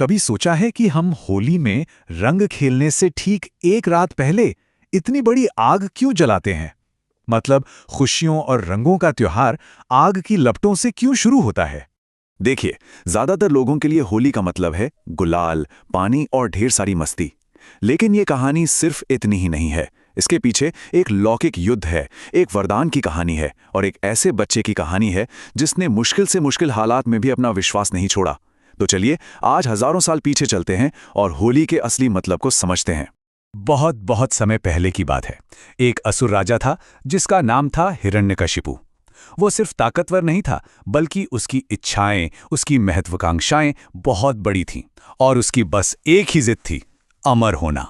कभी सोचा है कि हम होली में रंग खेलने से ठीक एक रात पहले इतनी बड़ी आग क्यों जलाते हैं? मतलब खुशियों और रंगों का त्योहार आग की लपटों से क्यों शुरू होता है? देखिए, ज्यादातर लोगों के लिए होली का मतलब है गुलाल, पानी और ढेर सारी मस्ती। लेकिन ये कहानी सिर्फ इतनी ही नहीं है। इसके पीछे एक लौकिक युद्ध है, एक वरदान की कहानी है और एक ऐसे बच्चे की कहानी है जिसने मुश्किल से मुश्किल हालात में भी अपना विश्वास नहीं छोड़ा। तो चलिए आज हजारों साल पीछे चलते हैं और होली के असली मतलब को समझते हैं। बहुत बहुत समय पहले की बात है। एक असुर राजा था जिसका नाम था हिरण्यकशिपु। वो सिर्फ ताकतवर नहीं था, बल्कि उसकी इच्छाएं, उसकी महत्वाकांक्षाएं बहुत बड़ी थीं और उसकी बस एक ही जिद थी, अमर होना।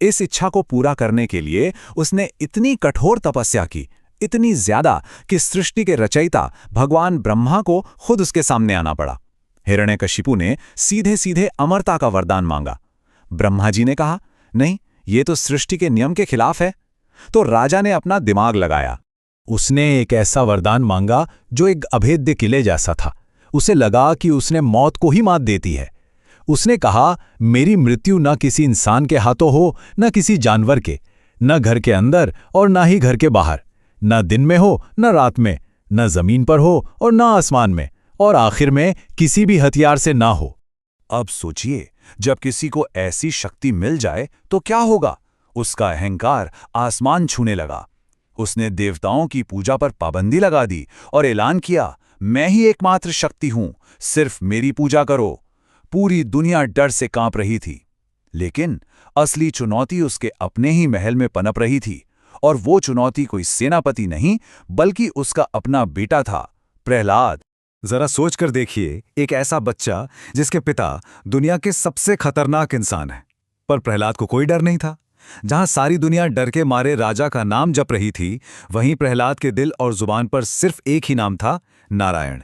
इस इच्छा को पूरा करने के लिए उसने इतनी कठोर तपस्या की, इतनी ज्यादा कि सृष्टि के रचयिता भगवान ब्रह्मा को खुद उसके सामने आना पड़ा। हिरण्यकशिपु ने सीधे सीधे अमरता का वरदान मांगा। ब्रह्मा जी ने कहा, नहीं, ये तो सृष्टि के नियम के खिलाफ है। तो राजा ने अपना दिमाग लगाया। उसने एक ऐसा वरदान मांगा जो एक अभेद्य किले जैसा था। उसे लगा कि उसने मौत को ही मात देती है। उसने कहा, मेरी मृत्यु न किसी इंसान के हाथों हो, न किसी जानवर के, न घर के अंदर और न ही घर के बाहर, न दिन में हो न रात में, न जमीन पर हो और न आसमान में, और आखिर में किसी भी हथियार से ना हो। अब सोचिए, जब किसी को ऐसी शक्ति मिल जाए तो क्या होगा? उसका अहंकार आसमान छूने लगा। उसने देवताओं की पूजा पर पाबंदी लगा दी और ऐलान किया, मैं ही एकमात्र शक्ति हूं, सिर्फ मेरी पूजा करो। पूरी दुनिया डर से कांप रही थी। लेकिन असली चुनौती उसके अपने ही महल में पनप रही थी, और वो चुनौती कोई सेनापति नहीं, बल्कि उसका अपना बेटा था, प्रहलाद। जरा सोच कर देखिए, एक ऐसा बच्चा जिसके पिता दुनिया के सबसे खतरनाक इंसान है, पर प्रहलाद को कोई डर नहीं था। जहां सारी दुनिया डर के मारे राजा का नाम जप रही थी, वहीं प्रहलाद के दिल और जुबान पर सिर्फ एक ही नाम था, नारायण।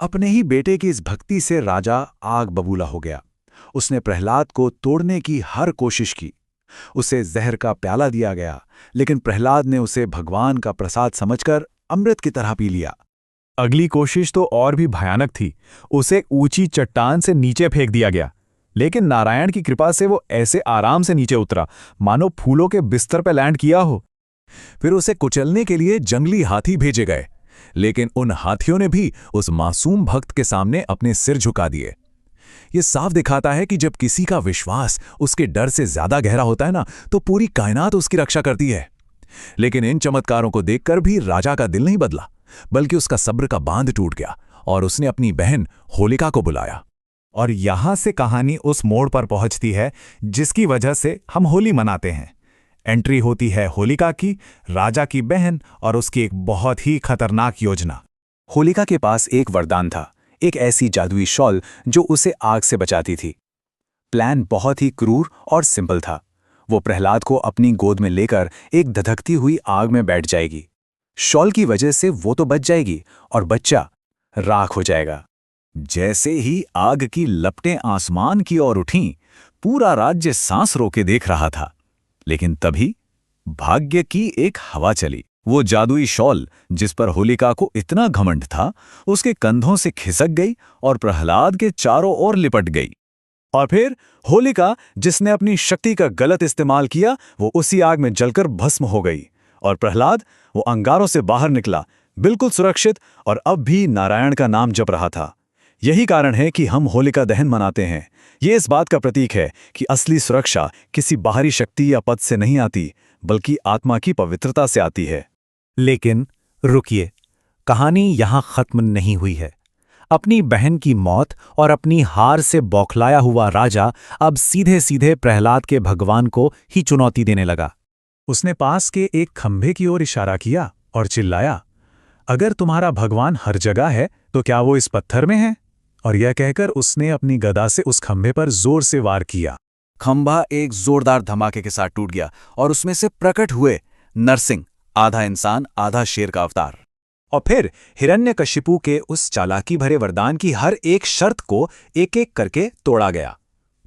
अपने ही बेटे की इस भक्ति से राजा आग बबूला हो गया। उसने प्रहलाद को तोड़ने की हर कोशिश की। उसे जहर का प्याला दिया गया, लेकिन प्रहलाद ने उसे भगवान का प्रसाद समझकर अमृत की तरह पी लिया। अगली कोशिश तो और भी भयानक थी। उसे ऊंची चट्टान से नीचे फेंक दिया गया, लेकिन नारायण की कृपा से वो ऐसे आराम से नीचे उतरा मानो फूलों के बिस्तर पर लैंड किया हो। फिर उसे कुचलने के लिए जंगली हाथी भेजे गए, लेकिन उन हाथियों ने भी उस मासूम भक्त के सामने अपने सिर झुका दिए। ये साफ दिखाता है कि जब किसी का विश्वास उसके डर से ज्यादा गहरा होता है ना, तो पूरी कायनात उसकी रक्षा करती है। लेकिन इन चमत्कारों को देखकर भी राजा का दिल नहीं बदला, बल्कि उसका सब्र का बांध टूट गया और उसने अपनी बहन होलिका को बुलाया। और यहां से कहानी उस मोड़ पर पहुंचती है जिसकी वजह से हम होली मनाते हैं। एंट्री होती है होलिका की, राजा की बहन, और उसकी एक बहुत ही खतरनाक योजना। होलिका के पास एक वरदान था, एक ऐसी जादुई शॉल जो उसे आग से बचाती थी। प्लान बहुत ही क्रूर और सिंपल था। वो प्रहलाद को अपनी गोद में लेकर एक धधकती हुई आग में बैठ जाएगी। शॉल की वजह से वो तो बच जाएगी और बच्चा राख हो जाएगा। जैसे ही आग की लपटें आसमान की ओर उठीं, पूरा राज्य सांस रोके देख रहा था। लेकिन तभी भाग्य की एक हवा चली। वो जादुई शॉल जिस पर होलिका को इतना घमंड था, उसके कंधों से खिसक गई और प्रहलाद के चारों ओर लिपट गई। और फिर होलिका, जिसने अपनी शक्ति का गलत इस्तेमाल किया, वो उसी आग में जलकर भस्म हो गई। और प्रहलाद, वो अंगारों से बाहर निकला, बिल्कुल सुरक्षित, और अब भी नारायण का नाम जप रहा था। यही कारण है कि हम होलिका दहन मनाते हैं। ये इस बात का प्रतीक है कि असली सुरक्षा किसी बाहरी शक्ति या पद से नहीं आती, बल्कि आत्मा की पवित्रता से आती है। लेकिन रुकिए, कहानी यहां खत्म नहीं हुई है। अपनी बहन की मौत और अपनी हार से बौखलाया हुआ राजा अब सीधे सीधे प्रहलाद के भगवान को ही चुनौती देने लगा। उसने पास के एक खंभे की ओर इशारा किया और चिल्लाया, अगर तुम्हारा भगवान हर जगह है तो क्या वो इस पत्थर में है? और यह कहकर उसने अपनी गदा से उस खंभे पर जोर से वार किया। खंभा एक जोरदार धमाके के साथ टूट गया और उसमें से प्रकट हुए नरसिंह, आधा इंसान आधा शेर का अवतार। और फिर हिरण्यकशिपु के उस चालाकी भरे वरदान की हर एक शर्त को एक एक करके तोड़ा गया।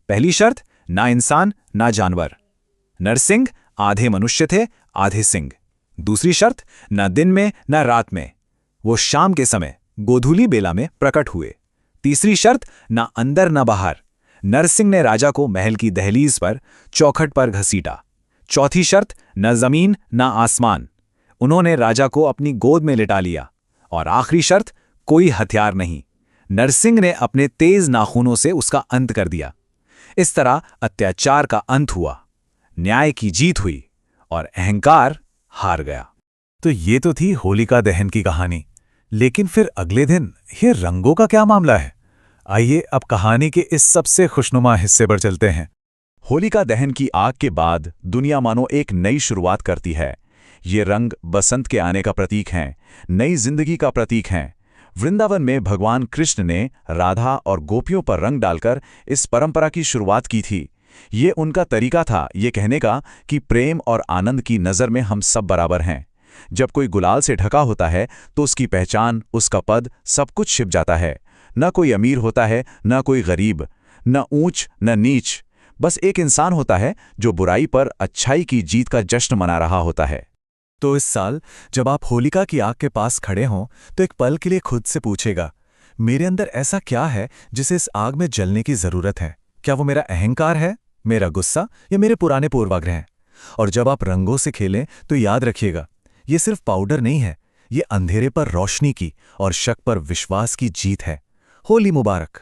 पहली शर्त, ना इंसान ना जानवर। नरसिंह आधे मनुष्य थे, आधे सिंह। दूसरी शर्त, ना दिन में ना रात में, वो शाम के समय गोधूली बेला में प्रकट हुए। तीसरी शर्त, ना अंदर ना बाहर, नरसिंह ने राजा को महल की दहलीज पर चौखट पर घसीटा। चौथी शर्त, न जमीन न आसमान। उन्होंने राजा को अपनी गोद में लिटा लिया। और आखिरी शर्त, कोई हथियार नहीं। नरसिंह ने अपने तेज नाखूनों से उसका अंत कर दिया। इस तरह अत्याचार का अंत हुआ, न्याय की जीत हुई और अहंकार हार गया। तो ये तो थी होलिका दहन की कहानी, लेकिन फिर अगले दिन ये रंगों का क्या मामला है? आइए अब कहानी के इस सबसे खुशनुमा हिस्से पर चलते हैं। होलिका दहन की आग के बाद दुनिया मानो एक नई शुरुआत करती है। ये रंग बसंत के आने का प्रतीक हैं, नई जिंदगी का प्रतीक हैं। वृंदावन में भगवान कृष्ण ने राधा और गोपियों पर रंग डालकर इस परंपरा की शुरुआत की थी। ये उनका तरीका था ये कहने का कि प्रेम और आनंद की नज़र में हम सब बराबर हैं। जब कोई गुलाल से ढका होता है तो उसकी पहचान, उसका पद, सब कुछ छिप जाता है। न कोई अमीर होता है, न कोई गरीब, न ऊंच न नीच। बस एक इंसान होता है जो बुराई पर अच्छाई की जीत का जश्न मना रहा होता है। तो इस साल जब आप होलिका की आग के पास खड़े हों तो एक पल के लिए खुद से पूछेगा, मेरे अंदर ऐसा क्या है जिसे इस आग में जलने की जरूरत है? क्या वो मेरा अहंकार है, मेरा गुस्सा, या मेरे पुराने पूर्वाग्रह? और जब आप रंगों से खेलें तो याद रखिएगा, ये सिर्फ पाउडर नहीं है, ये अंधेरे पर रोशनी की और शक पर विश्वास की जीत है। होली मुबारक।